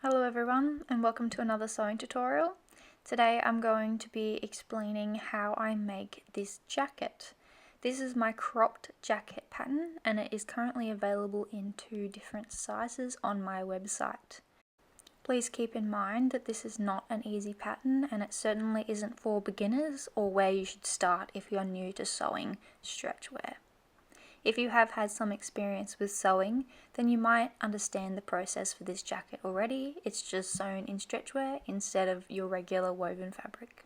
Hello everyone and welcome to another sewing tutorial. Today I'm going to be explaining how I make this jacket. This is my cropped jacket pattern and it is currently available in 2 different sizes on my website. Please keep in mind that this is not an easy pattern and it certainly isn't for beginners or where you should start if you're new to sewing stretchwear. If you have had some experience with sewing, then you might understand the process for this jacket already. It's just sewn in stretchwear instead of your regular woven fabric.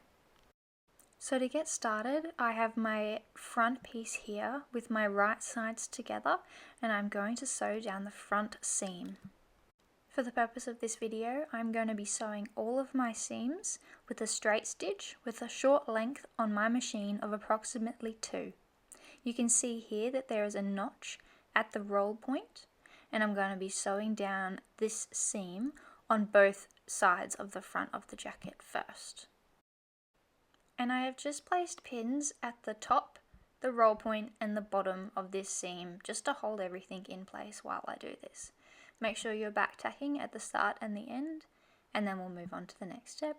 So to get started, I have my front piece here with my right sides together and I'm going to sew down the front seam. For the purpose of this video, I'm going to be sewing all of my seams with a straight stitch with a short length on my machine of approximately 2. You can see here that there is a notch at the roll point and I'm going to be sewing down this seam on both sides of the front of the jacket first. And I have just placed pins at the top, the roll point and the bottom of this seam just to hold everything in place while I do this. Make sure you're back tacking at the start and the end and then we'll move on to the next step.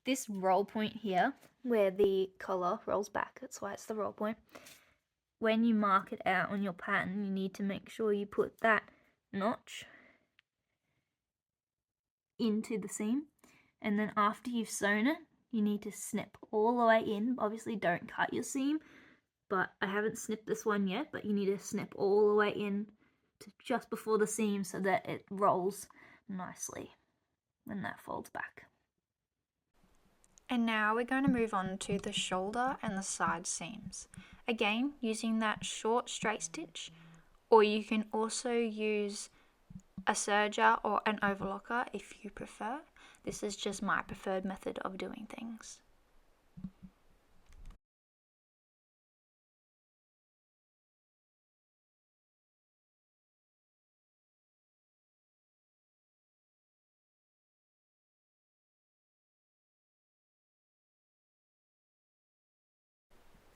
This roll point here, where the collar rolls back, that's why it's the roll point, when you mark it out on your pattern, you need to make sure you put that notch into the seam, and then after you've sewn it, you need to snip all the way in. Obviously don't cut your seam, but I haven't snipped this one yet, but you need to snip all the way in to just before the seam so that it rolls nicely when that folds back. And now we're going to move on to the shoulder and the side seams. Again, using that short straight stitch, or you can also use a serger or an overlocker if you prefer. This is just my preferred method of doing things.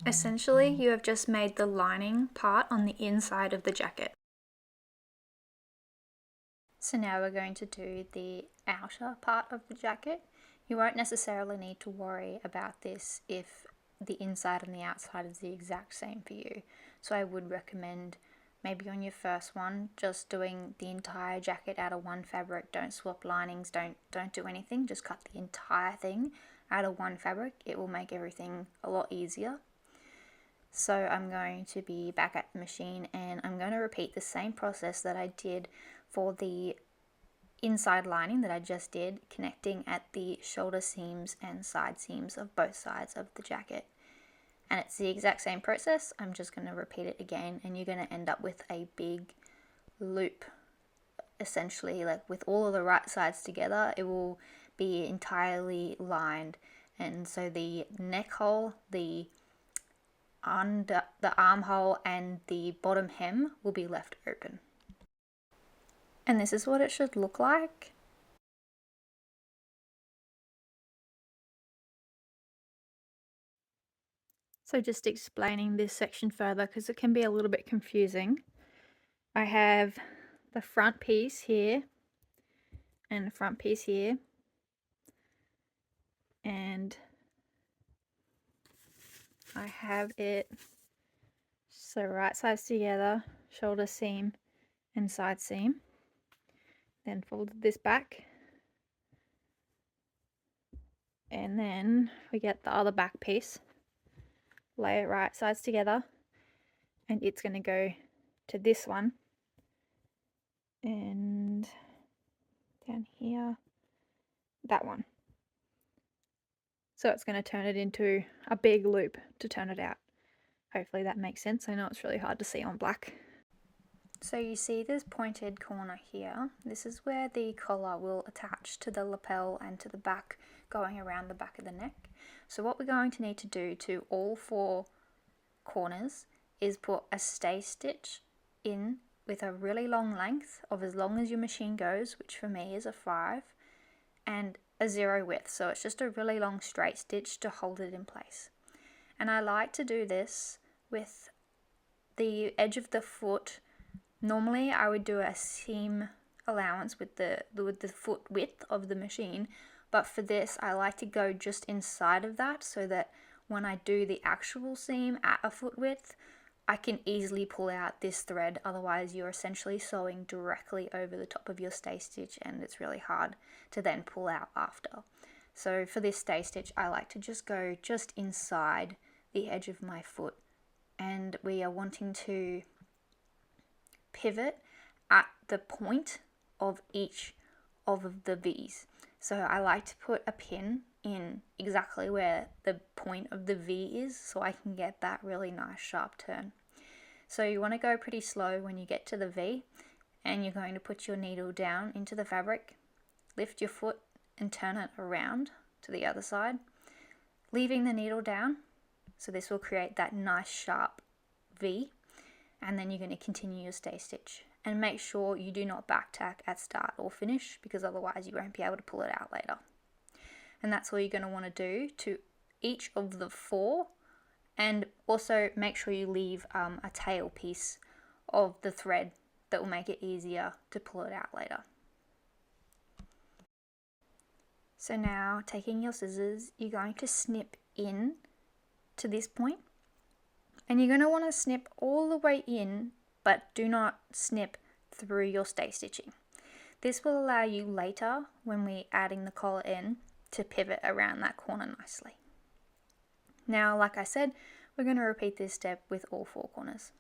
Essentially, you have just made the lining part on the inside of the jacket. So now we're going to do the outer part of the jacket. You won't necessarily need to worry about this if the inside and the outside is the exact same for you. So I would recommend maybe on your first one, just doing the entire jacket out of one fabric. Don't swap linings, don't do anything, just cut the entire thing out of one fabric. It will make everything a lot easier. So I'm going to be back at the machine and I'm going to repeat the same process that I did for the inside lining that I just did, connecting at the shoulder seams and side seams of both sides of the jacket. And it's the exact same process. I'm just going to repeat it again and you're going to end up with a big loop, essentially, like with all of the right sides together. It will be entirely lined, and so the neck hole, the armhole and the bottom hem will be left open. And this is what it should look like. So just explaining this section further because it can be a little bit confusing. I have the front piece here and the front piece here, and I have it so right sides together, shoulder seam and side seam, then folded this back, and then we get the other back piece, lay it right sides together, and it's going to go to this one and down here, that one. So it's going to turn it into a big loop to turn it out. Hopefully that makes sense. I know it's really hard to see on black. So you see this pointed corner here. This is where the collar will attach to the lapel and to the back, going around the back of the neck. So what we're going to need to do to all 4 corners is put a stay stitch in with a really long length of as long as your machine goes, which for me is a 5, and a 0 width, so it's just a really long straight stitch to hold it in place. And I like to do this with the edge of the foot. Normally I would do a seam allowance with the foot width of the machine, but for this I like to go just inside of that, so that when I do the actual seam at a foot width, I can easily pull out this thread. Otherwise you're essentially sewing directly over the top of your stay stitch, and it's really hard to then pull out after. So for this stay stitch I like to just go just inside the edge of my foot, and we are wanting to pivot at the point of each of the V's. So I like to put a pin in exactly where the point of the V is, so I can get that really nice sharp turn. So you want to go pretty slow when you get to the V, and you're going to put your needle down into the fabric, lift your foot and turn it around to the other side, leaving the needle down, so this will create that nice sharp V, and then you're going to continue your stay stitch. And make sure you do not back tack at start or finish, because otherwise you won't be able to pull it out later. And that's all you're going to want to do to each of the 4, and also make sure you leave a tail piece of the thread that will make it easier to pull it out later. So now, taking your scissors, you're going to snip in to this point, and you're going to want to snip all the way in, but do not snip through your stay stitching. This will allow you later, when we're adding the collar in, to pivot around that corner nicely. Now, like I said, we're going to repeat this step with all 4 corners.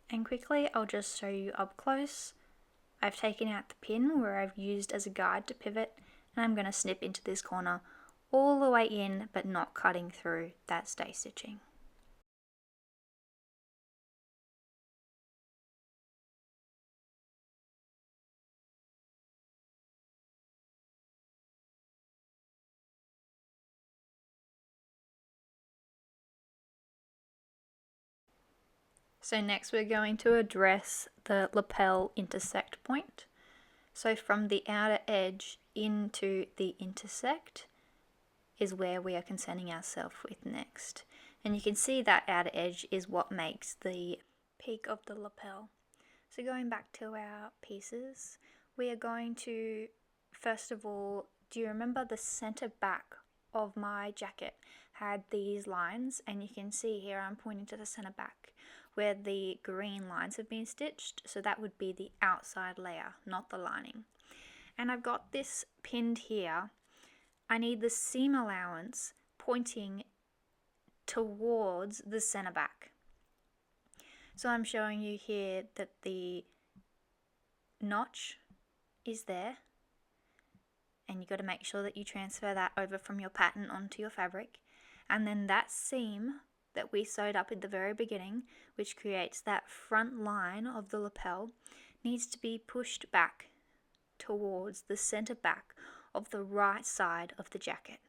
And quickly, I'll just show you up close. I've taken out the pin where I've used as a guide to pivot, and I'm going to snip into this corner all the way in, but not cutting through that stay stitching. So next we're going to address the lapel intersect point. So from the outer edge into the intersect is where we are concerning ourselves with next. And you can see that outer edge is what makes the peak of the lapel. So going back to our pieces, we are going to, first of all, do you remember the center back of my jacket had these lines? And you can see here I'm pointing to the center back where the green lines have been stitched, so that would be the outside layer, not the lining. And I've got this pinned here. I need the seam allowance pointing towards the center back. So I'm showing you here that the notch is there, and you've got to make sure that you transfer that over from your pattern onto your fabric, and then that seam that we sewed up at the very beginning, which creates that front line of the lapel, needs to be pushed back towards the center back of the right side of the jacket.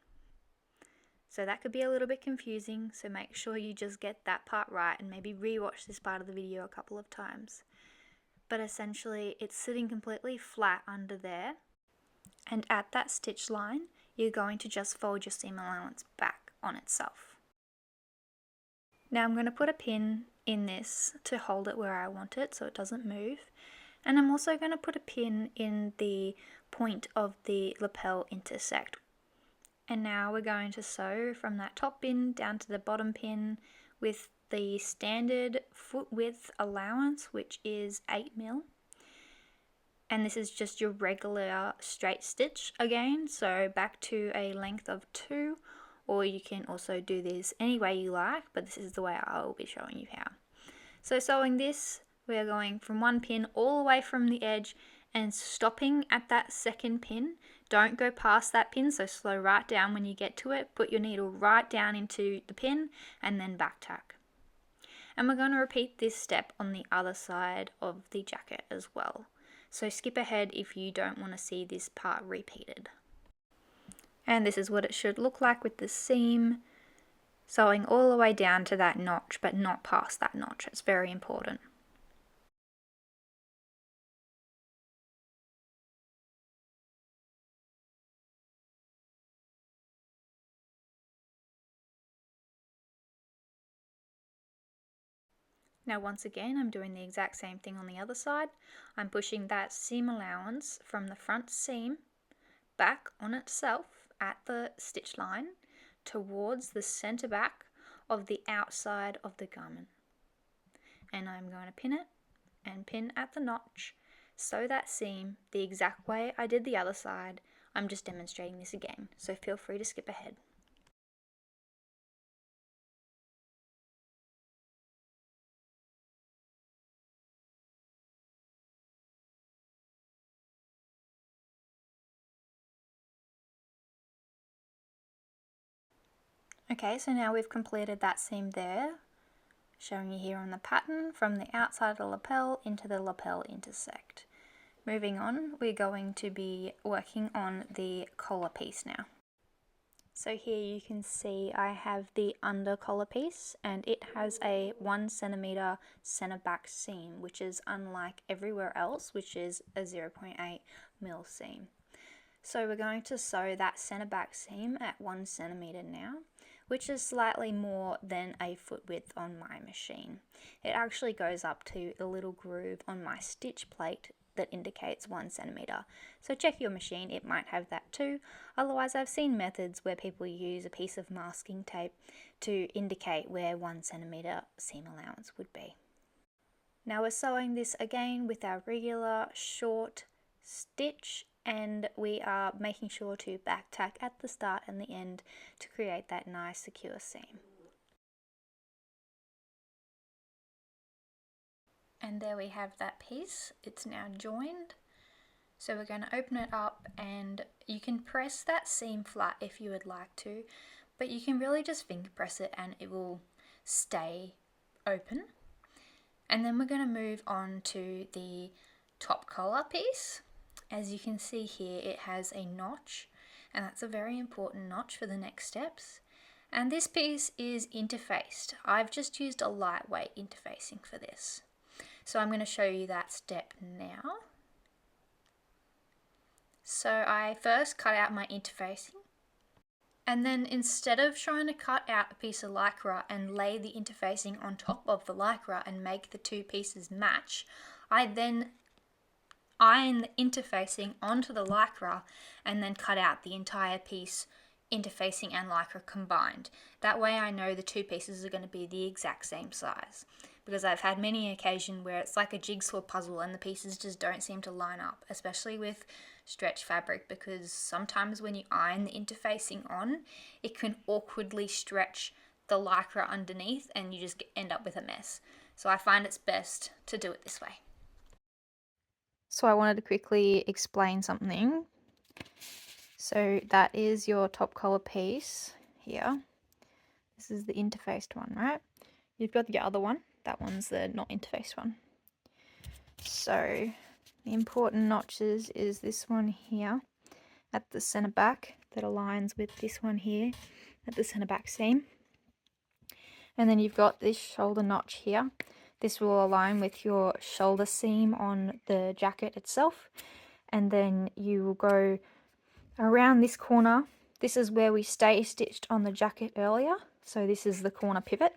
So that could be a little bit confusing, so make sure you just get that part right and maybe re-watch this part of the video a couple of times. But essentially it's sitting completely flat under there, and at that stitch line you're going to just fold your seam allowance back on itself. Now I'm going to put a pin in this to hold it where I want it so it doesn't move, and I'm also going to put a pin in the point of the lapel intersect. And now we're going to sew from that top pin down to the bottom pin with the standard foot width allowance, which is 8mm. And this is just your regular straight stitch again, so back to a length of 2, or you can also do this any way you like, but this is the way I will be showing you how. So sewing this, we are going from one pin all the way from the edge and stopping at that second pin. Don't go past that pin, so slow right down when you get to it. Put your needle right down into the pin and then back tack. And we're going to repeat this step on the other side of the jacket as well. So skip ahead if you don't want to see this part repeated. And this is what it should look like with the seam sewing all the way down to that notch, but not past that notch. It's very important. Now once again, I'm doing the exact same thing on the other side. I'm pushing that seam allowance from the front seam back on itself at the stitch line towards the center back of the outside of the garment. And I'm going to pin it and pin at the notch, sew that seam the exact way I did the other side. I'm just demonstrating this again, so feel free to skip ahead. Okay, so now we've completed that seam there, showing you here on the pattern from the outside of the lapel into the lapel intersect. Moving on, we're going to be working on the collar piece now. So here you can see I have the under collar piece, and it has a 1 centimeter center back seam, which is unlike everywhere else, which is a 0.8 mil seam. So we're going to sew that center back seam at 1 centimeter now, which is slightly more than a foot width on my machine. It actually goes up to the little groove on my stitch plate that indicates 1 centimeter. So check your machine, it might have that too. Otherwise, I've seen methods where people use a piece of masking tape to indicate where 1 centimeter seam allowance would be. Now we're sewing this again with our regular short stitch, and we are making sure to back tack at the start and the end to create that nice secure seam. And there we have that piece. It's now joined. So we're going to open it up, and you can press that seam flat if you would like to, but you can really just finger press it and it will stay open. And then we're going to move on to the top collar piece. As you can see here, it has a notch, and that's a very important notch for the next steps. And this piece is interfaced. I've just used a lightweight interfacing for this. So I'm going to show you that step now. So I first cut out my interfacing, and then instead of trying to cut out a piece of lycra and lay the interfacing on top of the lycra and make the two pieces match, I then iron the interfacing onto the lycra and then cut out the entire piece, interfacing and lycra combined. That way I know the two pieces are going to be the exact same size, because I've had many occasions where it's like a jigsaw puzzle and the pieces just don't seem to line up, especially with stretch fabric, because sometimes when you iron the interfacing on, it can awkwardly stretch the lycra underneath and you just end up with a mess. So I find it's best to do it this way. So I wanted to quickly explain something. So that is your top collar piece here. This is the interfaced one, right? You've got the other one. That one's the not interfaced one. So the important notches is this one here at the center back that aligns with this one here at the center back seam. And then you've got this shoulder notch here. This will align with your shoulder seam on the jacket itself. And then you will go around this corner. This is where we stay stitched on the jacket earlier. So this is the corner pivot,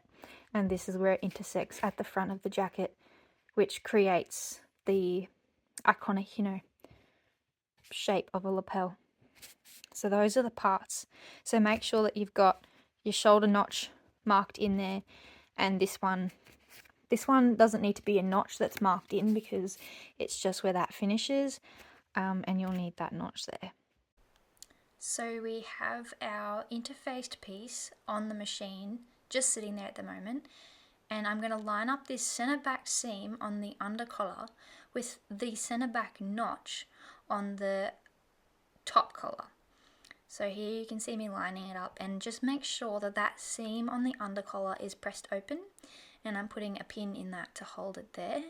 and this is where it intersects at the front of the jacket, which creates the iconic, shape of a lapel. So those are the parts. So make sure that you've got your shoulder notch marked in there, and this one doesn't need to be a notch that's marked in because it's just where that finishes, and you'll need that notch there. So we have our interfaced piece on the machine just sitting there at the moment, and I'm going to line up this center back seam on the under collar with the center back notch on the top collar. So here you can see me lining it up, and just make sure that that seam on the under collar is pressed open, and I'm putting a pin in that to hold it there.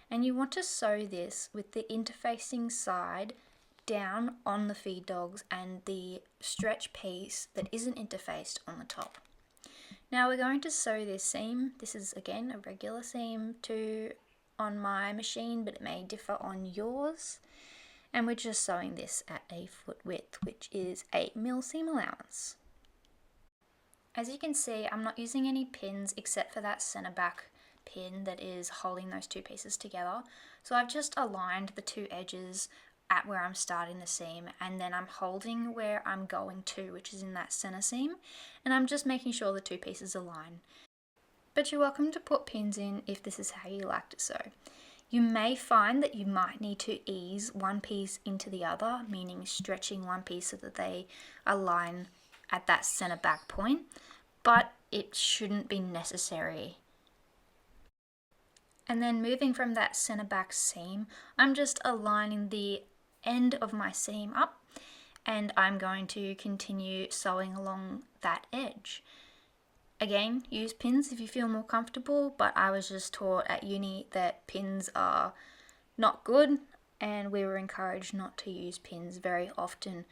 And you want to sew this with the interfacing side down on the feed dogs and the stretch piece that isn't interfaced on the top. Now we're going to sew this seam. This is again a regular seam on my machine, but it may differ on yours. And we're just sewing this at a foot width, which is 8mm seam allowance. As you can see, I'm not using any pins except for that center back pin that is holding those two pieces together. So I've just aligned the two edges at where I'm starting the seam, and then I'm holding where I'm going to, which is in that center seam, and I'm just making sure the two pieces align. But you're welcome to put pins in if this is how you like to sew. You may find that you might need to ease one piece into the other, meaning stretching one piece so that they align at that center back point, but it shouldn't be necessary. And then moving from that center back seam, I'm just aligning the end of my seam up, and I'm going to continue sewing along that edge. Again, use pins if you feel more comfortable, but I was just taught at uni that pins are not good, and we were encouraged not to use pins very often.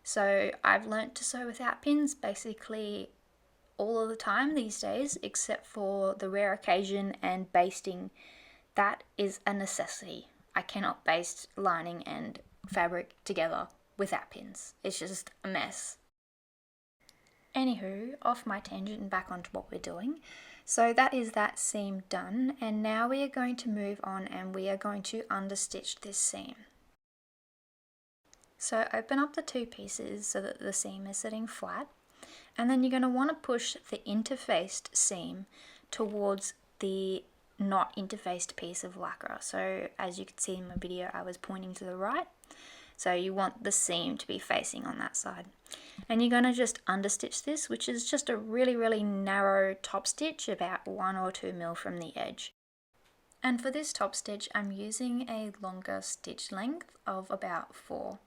So I've learnt to sew without pins basically all of the time these days, except for the rare occasion and basting. That is a necessity. I cannot baste lining and fabric together without pins. It's just a mess. Anywho, off my tangent and back onto what we're doing. So that is that seam done, and now we are going to move on and we are going to understitch this seam. So open up the two pieces so that the seam is sitting flat, and then you're going to want to push the interfaced seam towards the not interfaced piece of lycra. So as you can see in my video, I was pointing to the right. So you want the seam to be facing on that side. And you're going to just understitch this, which is just a really narrow top stitch, about 1 or 2mm from the edge. And for this top stitch, I'm using a longer stitch length of about 4.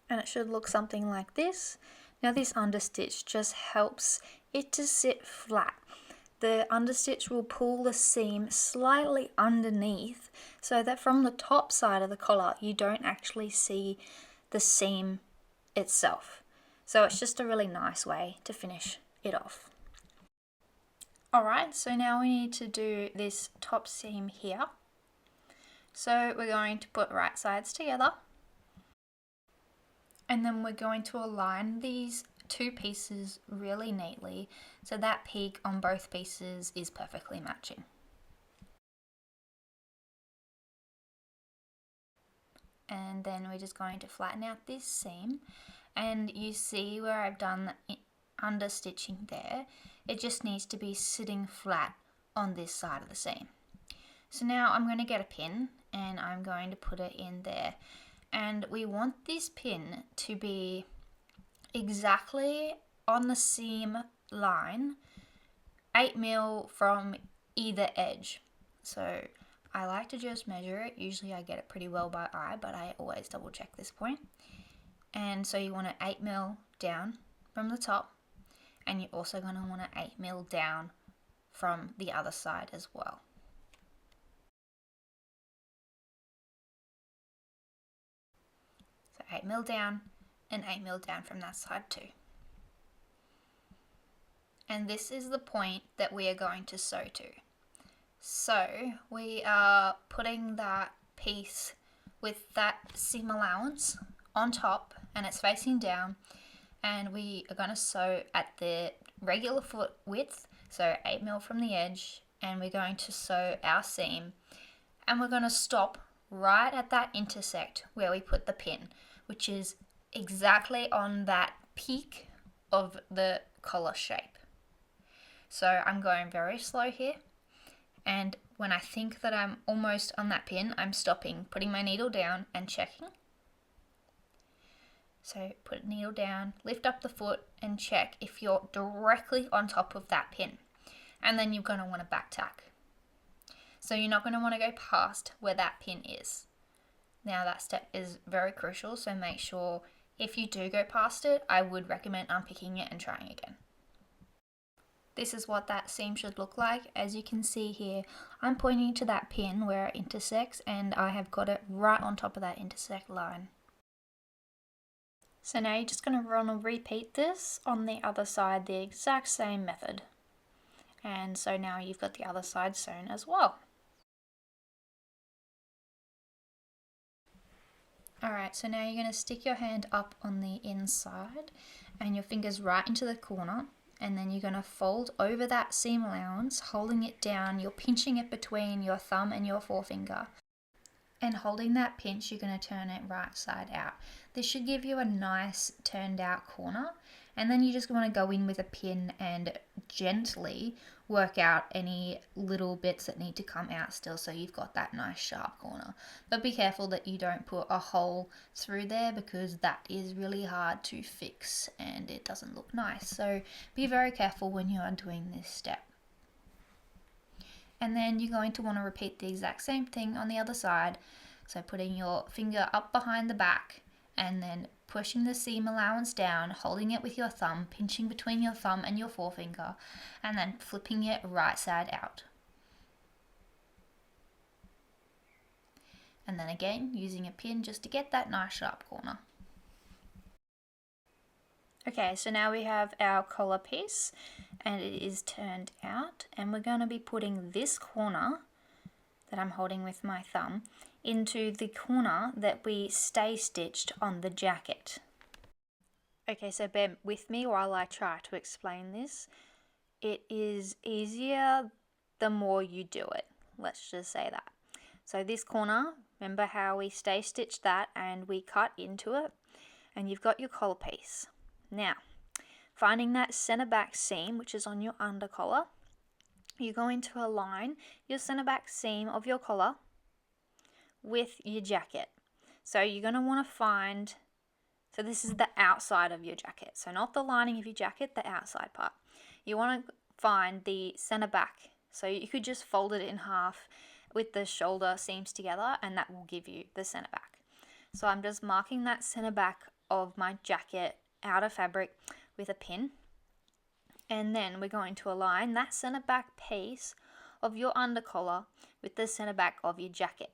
And it should look something like this. Now this understitch just helps it to sit flat. The understitch will pull the seam slightly underneath so that from the top side of the collar you don't actually see the seam itself. So it's just a really nice way to finish it off. Alright, so now we need to do this top seam here. So we're going to put right sides together, and then we're going to align these two pieces really neatly so that peak on both pieces is perfectly matching. And then we're just going to flatten out this seam, and you see where I've done under stitching there, it just needs to be sitting flat on this side of the seam. So now I'm going to get a pin and I'm going to put it in there, and we want this pin to be exactly on the seam line, 8mm from either edge. So I like to just measure it. Usually I get it pretty well by eye, but I always double check this point. And so you want to 8mm down from the top, and you're also going to want to 8mm down from the other side as well. So 8mm down and 8mm down from that side too. And this is the point that we are going to sew to. So we are putting that piece with that seam allowance on top, and it's facing down, and we are going to sew at the regular foot width, so 8mm from the edge, and we're going to sew our seam, and we're going to stop right at that intersect where we put the pin, which is exactly on that peak of the collar shape. So I'm going very slow here, and when I think that I'm almost on that pin, I'm stopping, putting my needle down and checking. So put a needle down, lift up the foot and check if you're directly on top of that pin, and then you're going to want to back tack. So you're not going to want to go past where that pin is. Now that step is very crucial, so make sure if you do go past it, I would recommend unpicking it and trying again. this is what that seam should look like. As you can see here, I'm pointing to that pin where it intersects, and I have got it right on top of that intersect line. So now you're just going to run and repeat this on the other side, the exact same method. And so now you've got the other side sewn as well. Alright, so now you're going to stick your hand up on the inside and your fingers right into the corner, and then you're going to fold over that seam allowance, holding it down. You're pinching it between your thumb and your forefinger. And holding that pinch, you're going to turn it right side out. This should give you a nice turned out corner. And then you just want to go in with a pin and gently work out any little bits that need to come out still, so you've got that nice sharp corner. But be careful that you don't put a hole through there, because that is really hard to fix and it doesn't look nice. So be very careful when you are doing this step. And then you're going to want to repeat the exact same thing on the other side. So putting your finger up behind the back and then pushing the seam allowance down, holding it with your thumb, pinching between your thumb and your forefinger, and then flipping it right side out. And then again, using a pin just to get that nice sharp corner. Okay, so now we have our collar piece and it is turned out, and we're going to be putting this corner that I'm holding with my thumb into the corner that we stay stitched on the jacket. Okay, so bear with me while I try to explain this. It is easier the more you do it, let's just say that. So this corner, remember how we stay stitched that and we cut into it, and you've got your collar piece. Now, finding that center back seam, which is on your under collar, you're going to align your center back seam of your collar with your jacket. So you're going to want to find, so this is the outside of your jacket, so not the lining of your jacket, the outside part. You want to find the center back, so you could just fold it in half with the shoulder seams together, and that will give you the center back. So I'm just marking that center back of my jacket outer fabric with a pin, and then we're going to align that center back piece of your under collar with the center back of your jacket.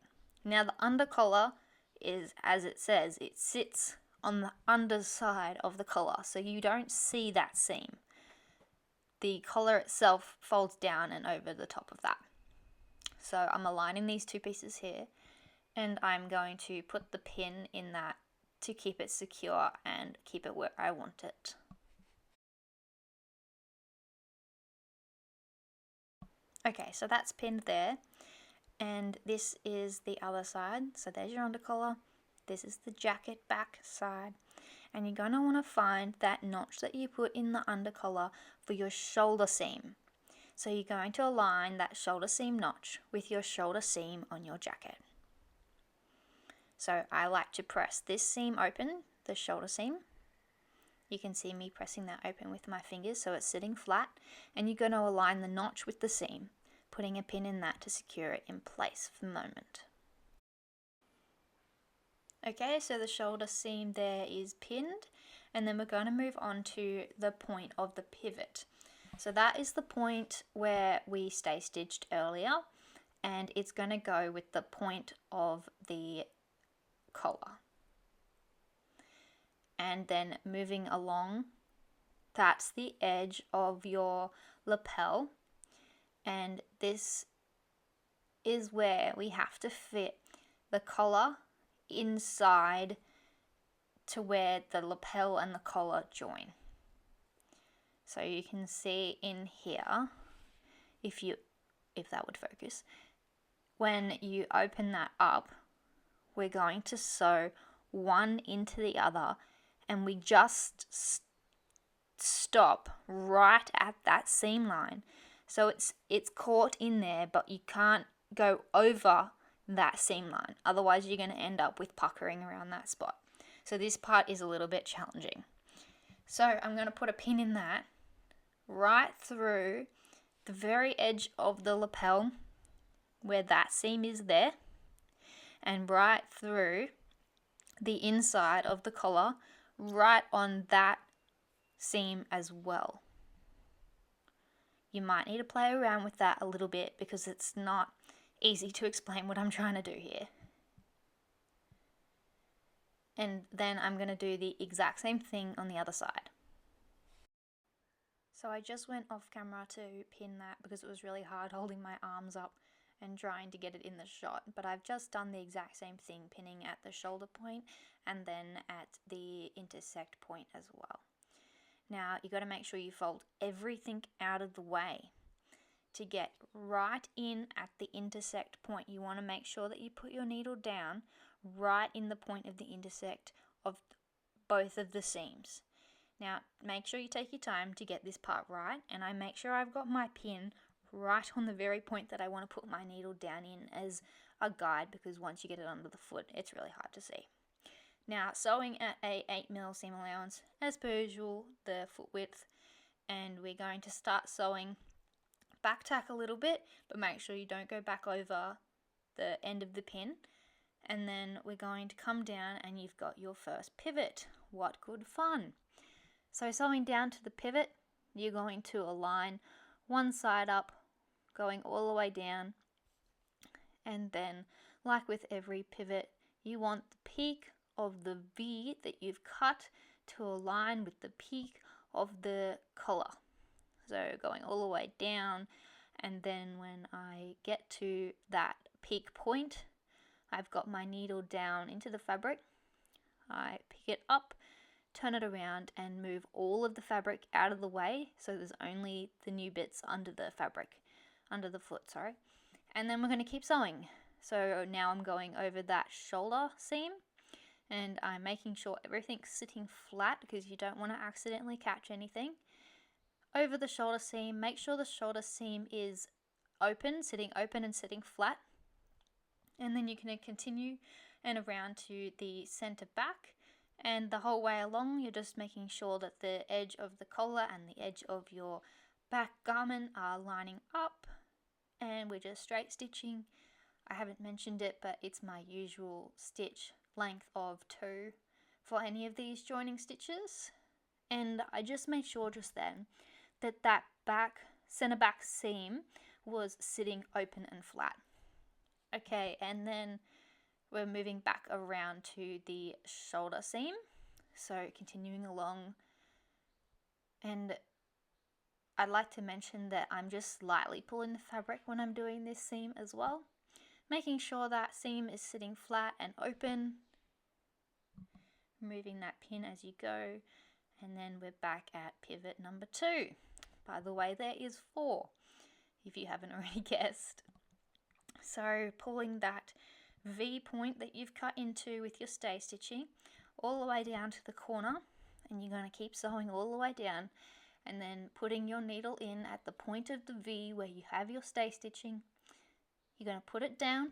Now the under collar is, as it says, it sits on the underside of the collar, so you don't see that seam. The collar itself folds down and over the top of that. So I'm aligning these two pieces here, and I'm going to put the pin in that to keep it secure and keep it where I want it. Okay, so that's pinned there, and this is the other side. So there's your under collar, this is the jacket back side, and you're going to want to find that notch that you put in the under collar for your shoulder seam. So you're going to align that shoulder seam notch with your shoulder seam on your jacket. So I like to press this seam open, the shoulder seam. You can see me pressing that open with my fingers so it's sitting flat, and you're going to align the notch with the seam, putting a pin in that to secure it in place for the moment. Okay, so the shoulder seam there is pinned, and then we're going to move on to the point of the pivot. So that is the point where we stay stitched earlier, and it's going to go with the point of the collar. And then moving along, that's the edge of your lapel, and this is where we have to fit the collar inside to where the lapel and the collar join. So you can see in here, if that would focus, when you open that up, we're going to sew one into the other, and we just stop right at that seam line. So it's caught in there, but you can't go over that seam line, otherwise you're going to end up with puckering around that spot. So this part is a little bit challenging. So I'm going to put a pin in that right through the very edge of the lapel where that seam is there, and right through the inside of the collar, right on that seam as well. you might need to play around with that a little bit because it's not easy to explain what I'm trying to do here. And then I'm going to do the exact same thing on the other side. So I just went off camera to pin that because it was really hard holding my arms up and trying to get it in the shot, but I've just done the exact same thing, pinning at the shoulder point and then at the intersect point as well. Now you got to make sure you fold everything out of the way to get right in at the intersect point. You want to make sure that you put your needle down right in the point of the intersect of both of the seams. Now make sure you take your time to get this part right, and I make sure I've got my pin right on the very point that I want to put my needle down in as a guide, because once you get it under the foot it's really hard to see. Now sewing at a 8mm seam allowance as per usual, the foot width, and we're going to start sewing back tack a little bit, but make sure you don't go back over the end of the pin. And then we're going to come down and you've got your first pivot. What good fun! So sewing down to the pivot, you're going to align one side up, going all the way down, and then like with every pivot, you want the peak of the V that you've cut to align with the peak of the collar. So going all the way down, and then when I get to that peak point, I've got my needle down into the fabric. I pick it up, turn it around and move all of the fabric out of the way so there's only the new bits under the fabric, under the foot, sorry. And then we're going to keep sewing. So now I'm going over that shoulder seam and I'm making sure everything's sitting flat because you don't want to accidentally catch anything. Over the shoulder seam, make sure the shoulder seam is open and sitting flat. And then you're going to continue and around to the center back, and the whole way along you're just making sure that the edge of the collar and the edge of your back garment are lining up, and we're just straight stitching. I haven't mentioned it, but it's my usual stitch length of 2 for any of these joining stitches, and I just made sure just then that that center back seam was sitting open and flat. Okay, and then we're moving back around to the shoulder seam, so continuing along, and I'd like to mention that I'm just slightly pulling the fabric when I'm doing this seam as well, making sure that seam is sitting flat and open, moving that pin as you go, and then we're back at pivot number 2. By the way, there is 4 if you haven't already guessed. So pulling that V point that you've cut into with your stay stitching all the way down to the corner, and you're going to keep sewing all the way down, and then putting your needle in at the point of the V where you have your stay stitching. You're going to put it down,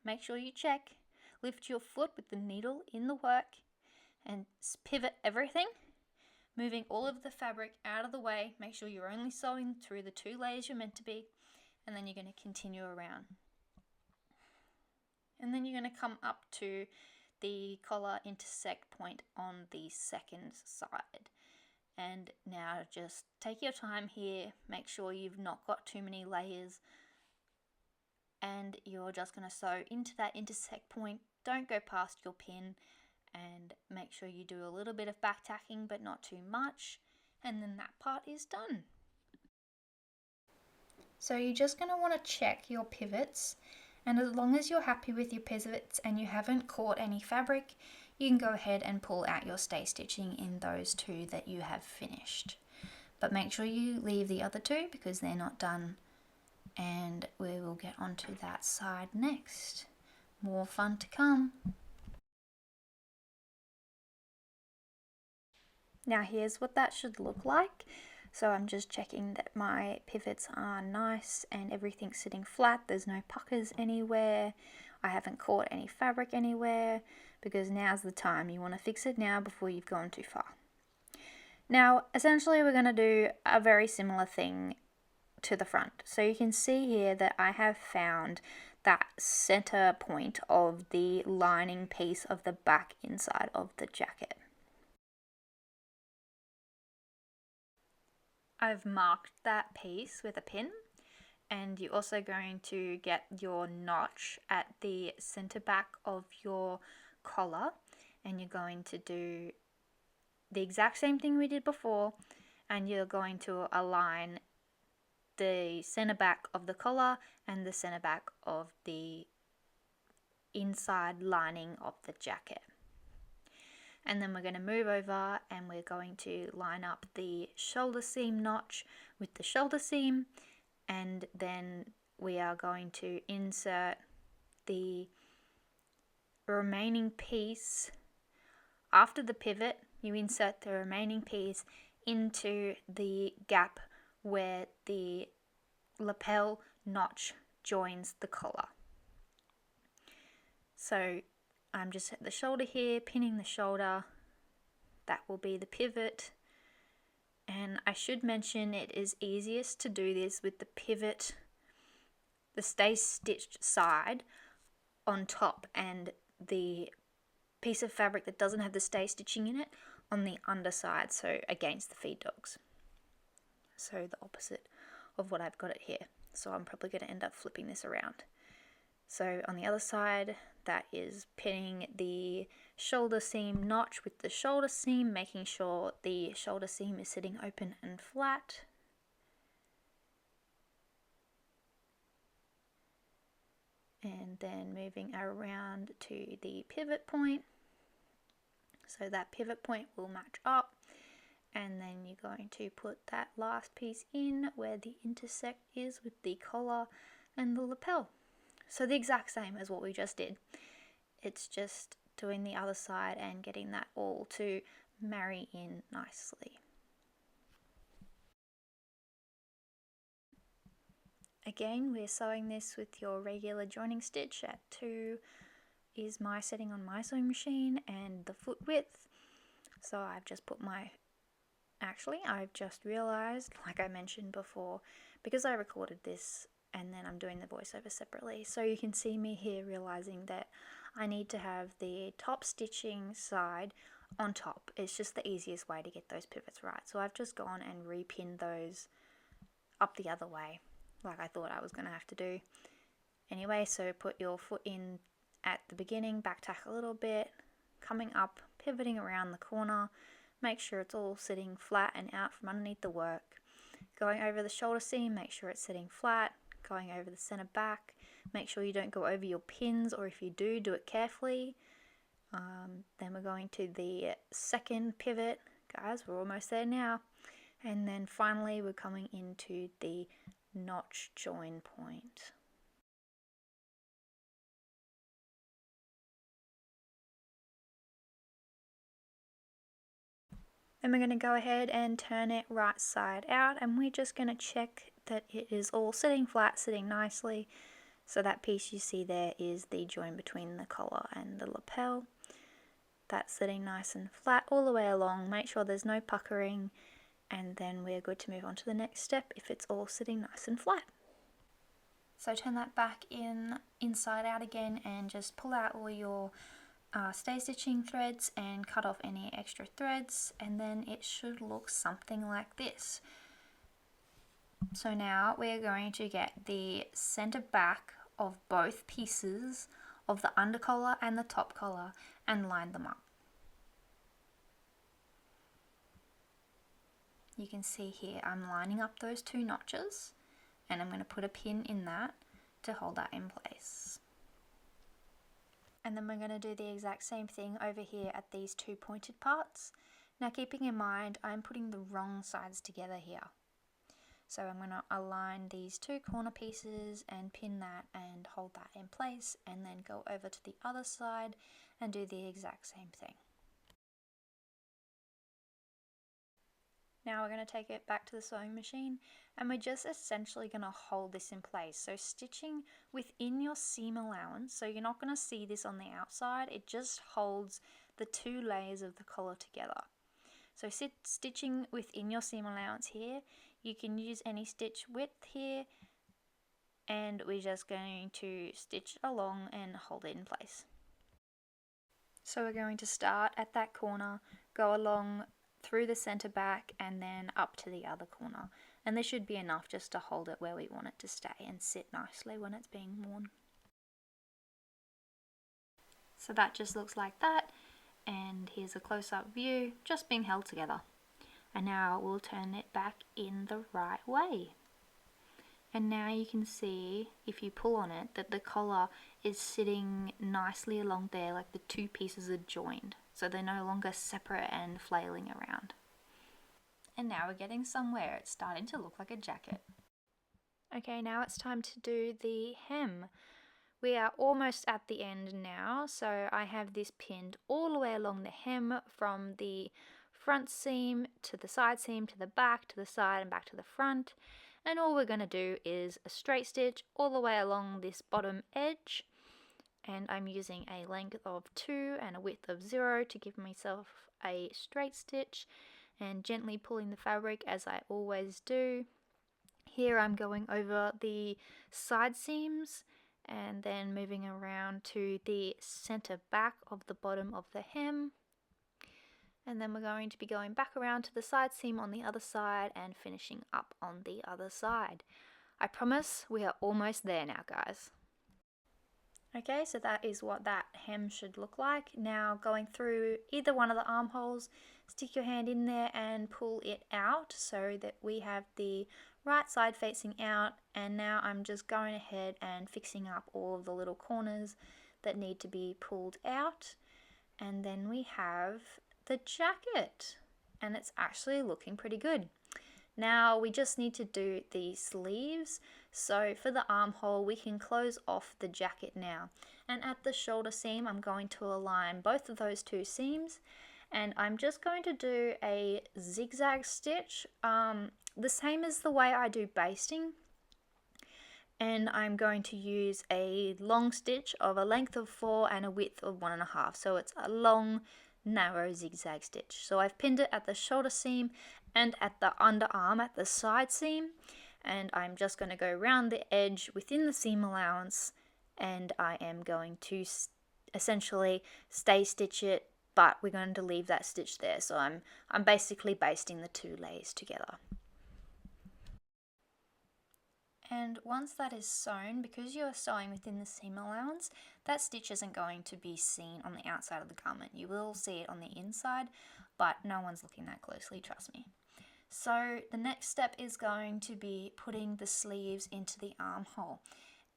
make sure you check, lift your foot with the needle in the work, and pivot everything, moving all of the fabric out of the way. Make sure you're only sewing through the 2 layers you're meant to be, and then you're going to continue around. And then you're going to come up to the collar intersect point on the second side. And now just take your time here, make sure you've not got too many layers, and you're just going to sew into that intersect point. Don't go past your pin, and make sure you do a little bit of back tacking but not too much, and then that part is done. So you're just going to want to check your pivots, and as long as you're happy with your pivots and you haven't caught any fabric, you can go ahead and pull out your stay stitching in those 2 that you have finished. But make sure you leave the other 2 because they're not done, and we will get onto that side next. More fun to come. Now here's what that should look like. So I'm just checking that my pivots are nice and everything's sitting flat. There's no puckers anywhere. I haven't caught any fabric anywhere, because now's the time. You want to fix it now before you've gone too far. Now essentially we're going to do a very similar thing to the front. So you can see here that I have found that center point of the lining piece of the back inside of the jacket. I've marked that piece with a pin, and you're also going to get your notch at the center back of your collar, and you're going to do the exact same thing we did before, and you're going to align the center back of the collar and the center back of the inside lining of the jacket. And then we're going to move over and we're going to line up the shoulder seam notch with the shoulder seam, and then we are going to insert the remaining piece. After the pivot, you insert the remaining piece into the gap where the lapel notch joins the collar. So I'm just at the shoulder here, pinning the shoulder. That will be the pivot. And I should mention it is easiest to do this with the pivot, the stay stitched side on top, and the piece of fabric that doesn't have the stay stitching in it on the underside, so against the feed dogs. So the opposite of what I've got it here. So I'm probably going to end up flipping this around. So on the other side, that is pinning the shoulder seam notch with the shoulder seam, making sure the shoulder seam is sitting open and flat. And then moving around to the pivot point. So that pivot point will match up. And then you're going to put that last piece in where the intersect is with the collar and the lapel. So the exact same as what we just did. It's just doing the other side and getting that all to marry in nicely. Again, we're sewing this with your regular joining stitch at 2 is my setting on my sewing machine, and the foot width. So I've just put my, actually I've just realized, like I mentioned before, because I recorded this and then I'm doing the voiceover separately, so you can see me here realizing that I need to have the top stitching side on top. It's just the easiest way to get those pivots right. So I've just gone and repinned those up the other way, like I thought I was going to have to do. Anyway, so put your foot in at the beginning, back tack a little bit, coming up, pivoting around the corner, make sure it's all sitting flat and out from underneath the work. Going over the shoulder seam, make sure it's sitting flat. Going over the center back, make sure you don't go over your pins, or if you do, do it carefully. Then we're going to the second pivot. Guys, we're almost there now. And then finally we're coming into the notch join point. Then we're going to go ahead and turn it right side out, and we're just going to check that it is all sitting flat, sitting nicely. So that piece you see there is the join between the collar and the lapel. That's sitting nice and flat all the way along. Make sure there's no puckering, and then we're good to move on to the next step if it's all sitting nice and flat. So turn that back inside out again, and just pull out all your stay stitching threads and cut off any extra threads, and then it should look something like this. So now we're going to get the center back of both pieces of the under collar and the top collar and line them up. You can see here I'm lining up those 2 notches, and I'm going to put a pin in that to hold that in place. And then we're going to do the exact same thing over here at these 2 pointed parts. Now keeping in mind I'm putting the wrong sides together here. So I'm going to align these 2 corner pieces and pin that and hold that in place, and then go over to the other side and do the exact same thing. Now we're going to take it back to the sewing machine, and we're just essentially going to hold this in place. So stitching within your seam allowance, so you're not going to see this on the outside, it just holds the 2 layers of the collar together. So stitching within your seam allowance here, you can use any stitch width here, and we're just going to stitch along and hold it in place. So we're going to start at that corner, go along through the center back and then up to the other corner. And this should be enough just to hold it where we want it to stay and sit nicely when it's being worn. So that just looks like that, and here's a close-up view just being held together. And now we'll turn it back in the right way. And now you can see, if you pull on it, that the collar is sitting nicely along there, like the two pieces are joined. So they're no longer separate and flailing around. And now we're getting somewhere. It's starting to look like a jacket. Okay, now it's time to do the hem. We are almost at the end now, so I have this pinned all the way along the hem from the front seam to the side seam to the back to the side and back to the front. And all we're going to do is a straight stitch all the way along this bottom edge. And I'm using a length of 2 and a width of 0 to give myself a straight stitch, and gently pulling the fabric as I always do. Here I'm going over the side seams and then moving around to the center back of the bottom of the hem. And then we're going to be going back around to the side seam on the other side and finishing up on the other side. I promise we are almost there now, guys. Okay, so that is what that hem should look like. Now going through either one of the armholes, stick your hand in there and pull it out so that we have the right side facing out. And now I'm just going ahead and fixing up all of the little corners that need to be pulled out. And then we have the jacket, and it's actually looking pretty good. Now we just need to do the sleeves. So for the armhole, we can close off the jacket now. And at the shoulder seam, I'm going to align both of those two seams. And I'm just going to do a zigzag stitch, the same as the way I do basting. And I'm going to use a long stitch of a length of 4 and a width of 1.5. So it's a long, narrow zigzag stitch. So I've pinned it at the shoulder seam and at the underarm at the side seam, and I'm just going to go around the edge within the seam allowance, and I am going to essentially stay stitch it, but we're going to leave that stitch there. So I'm basically basting the two layers together. And once that is sewn, because you're sewing within the seam allowance, that stitch isn't going to be seen on the outside of the garment. You will see it on the inside, but no one's looking that closely, trust me. So the next step is going to be putting the sleeves into the armhole.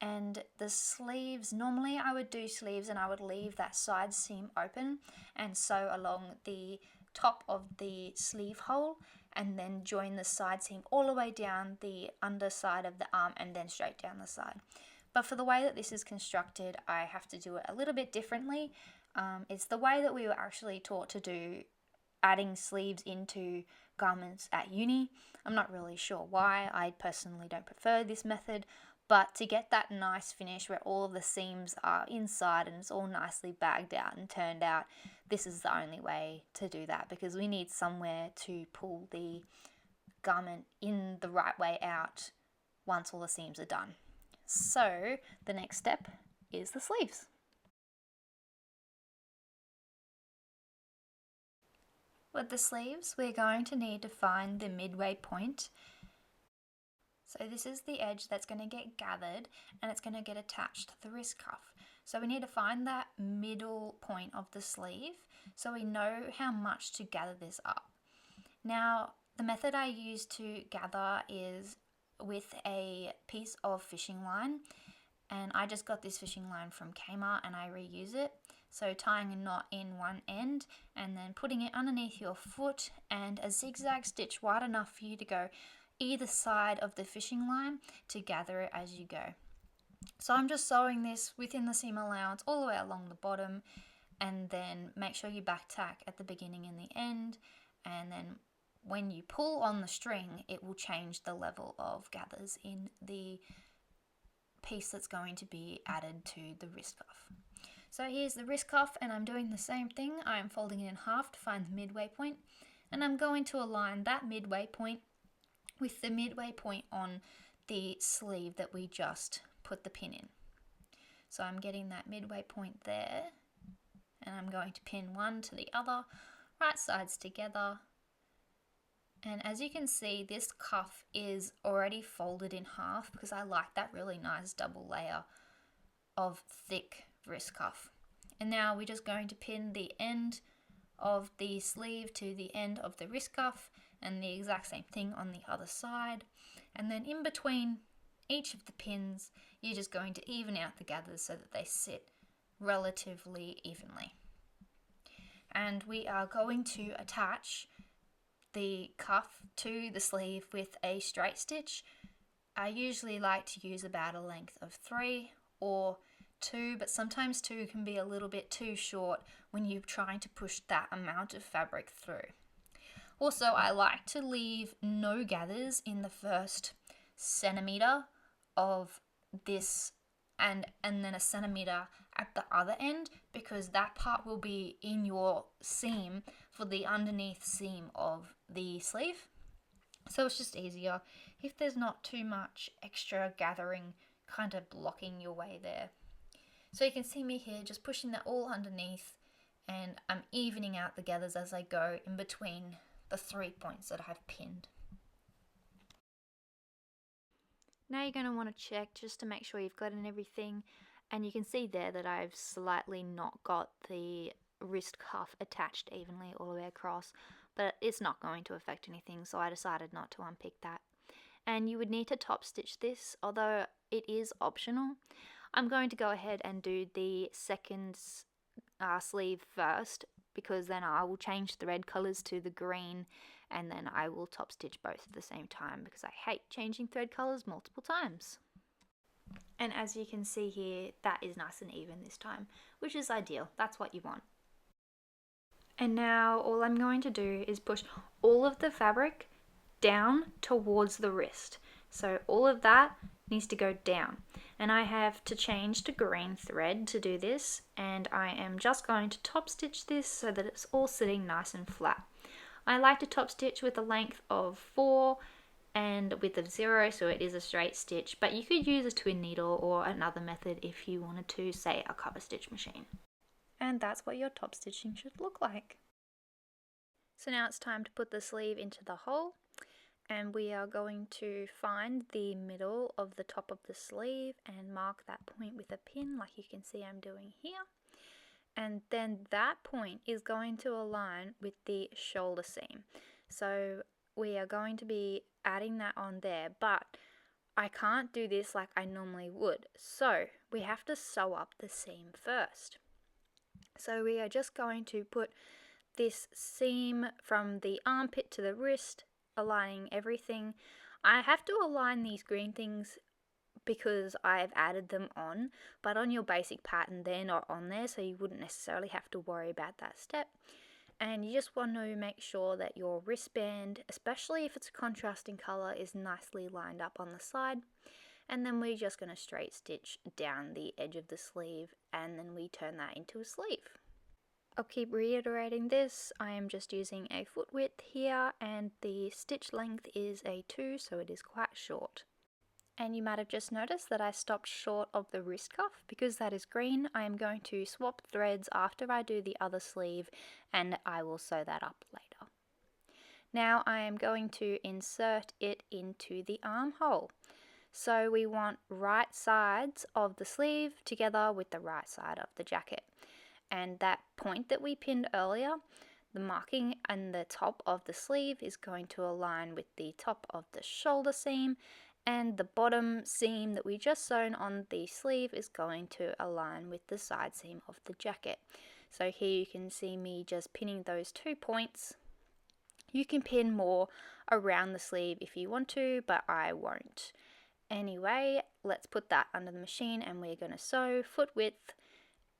And the sleeves, normally I would do sleeves and I would leave that side seam open and sew along the top of the sleeve hole and then join the side seam all the way down the underside of the arm and then straight down the side. But for the way that this is constructed, I have to do it a little bit differently. It's the way that we were actually taught to do adding sleeves into garments at uni. I'm not really sure why. I personally don't prefer this method, but to get that nice finish where all of the seams are inside and it's all nicely bagged out and turned out, this is the only way to do that, because we need somewhere to pull the garment in the right way out once all the seams are done. So the next step is the sleeves. With the sleeves, we're going to need to find the midway point. So this is the edge that's going to get gathered and it's going to get attached to the wrist cuff. So we need to find that middle point of the sleeve so we know how much to gather this up. Now, the method I use to gather is with a piece of fishing line, and I just got this fishing line from Kmart and I reuse it. So tying a knot in one end and then putting it underneath your foot and a zigzag stitch wide enough for you to go either side of the fishing line to gather it as you go. So I'm just sewing this within the seam allowance all the way along the bottom, and then make sure you back tack at the beginning and the end, and then when you pull on the string it will change the level of gathers in the piece that's going to be added to the wrist cuff. So here's the wrist cuff and I'm doing the same thing. I'm folding it in half to find the midway point, and I'm going to align that midway point with the midway point on the sleeve that we just put the pin in. So I'm getting that midway point there, and I'm going to pin one to the other, right sides together, And as you can see, this cuff is already folded in half because I like that really nice double layer of thick wrist cuff. And now we're just going to pin the end of the sleeve to the end of the wrist cuff, and the exact same thing on the other side. And then in between each of the pins, you're just going to even out the gathers so that they sit relatively evenly. And we are going to attach the cuff to the sleeve with a straight stitch. I usually like to use about a length of 3 or 2, but sometimes 2 can be a little bit too short when you're trying to push that amount of fabric through. Also, I like to leave no gathers in the first centimetre of this and then a centimetre at the other end, because that part will be in your seam for the underneath seam of the sleeve. So it's just easier if there's not too much extra gathering kind of blocking your way there. So you can see me here just pushing that all underneath, and I'm evening out the gathers as I go in between the 3 points that I've pinned. Now you're going to want to check just to make sure you've gotten everything, and you can see there that I've slightly not got the wrist cuff attached evenly all the way across, but it's not going to affect anything, so I decided not to unpick that. And you would need to top stitch this, although it is optional. I'm going to go ahead and do the second sleeve first, because then I will change thread colors to the green, and then I will top stitch both at the same time because I hate changing thread colors multiple times. And as you can see here, that is nice and even this time, which is ideal. That's what you want. And now all I'm going to do is push all of the fabric down towards the wrist. So all of that needs to go down, and I have to change to green thread to do this, and I am just going to top stitch this so that it's all sitting nice and flat. I like to top stitch with a length of 4 and a width of 0, so it is a straight stitch, but you could use a twin needle or another method if you wanted to, say a cover stitch machine. And that's what your top stitching should look like. So now it's time to put the sleeve into the hole, and we are going to find the middle of the top of the sleeve and mark that point with a pin like you can see I'm doing here. And then that point is going to align with the shoulder seam. So we are going to be adding that on there, but I can't do this like I normally would. So we have to sew up the seam first. So we are just going to put this seam from the armpit to the wrist, aligning everything. I have to align these green things because I've added them on, but on your basic pattern they're not on there, so you wouldn't necessarily have to worry about that step. And you just want to make sure that your wristband, especially if it's a contrasting color, is nicely lined up on the side. And then we're just going to straight stitch down the edge of the sleeve, and then we turn that into a sleeve. I'll keep reiterating this. I am just using a foot width here, and the stitch length is a 2, so it is quite short. And you might have just noticed that I stopped short of the wrist cuff because that is green. I am going to swap threads after I do the other sleeve, and I will sew that up later. Now I am going to insert it into the armhole. So we want right sides of the sleeve together with the right side of the jacket. And that point that we pinned earlier, the marking on the top of the sleeve is going to align with the top of the shoulder seam, and the bottom seam that we just sewn on the sleeve is going to align with the side seam of the jacket. So here you can see me just pinning those 2 points. You can pin more around the sleeve if you want to, but I won't. Anyway, let's put that under the machine, and we're going to sew foot width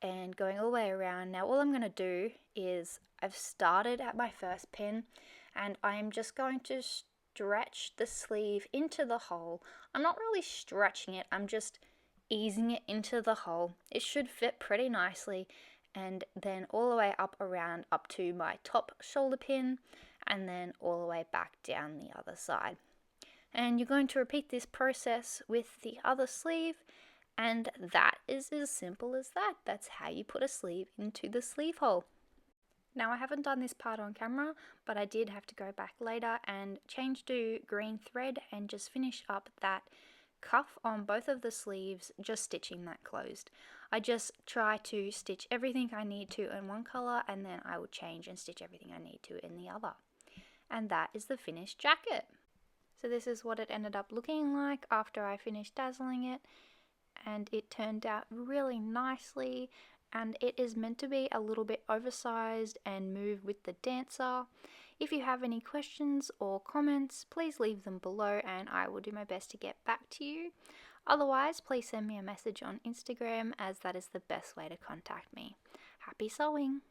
and going all the way around. Now all I'm going to do is, I've started at my first pin, and I'm just going to stretch the sleeve into the hole. I'm not really stretching it, I'm just easing it into the hole. It should fit pretty nicely, and then all the way up around up to my top shoulder pin, and then all the way back down the other side. And you're going to repeat this process with the other sleeve, and that is as simple as that. That's how you put a sleeve into the sleeve hole. Now I haven't done this part on camera, but I did have to go back later and change to green thread and just finish up that cuff on both of the sleeves, just stitching that closed. I just try to stitch everything I need to in one color, and then I will change and stitch everything I need to in the other. And that is the finished jacket. So this is what it ended up looking like after I finished dazzling it, and it turned out really nicely, and it is meant to be a little bit oversized and move with the dancer. If you have any questions or comments, please leave them below and I will do my best to get back to you. Otherwise, please send me a message on Instagram, as that is the best way to contact me. Happy sewing!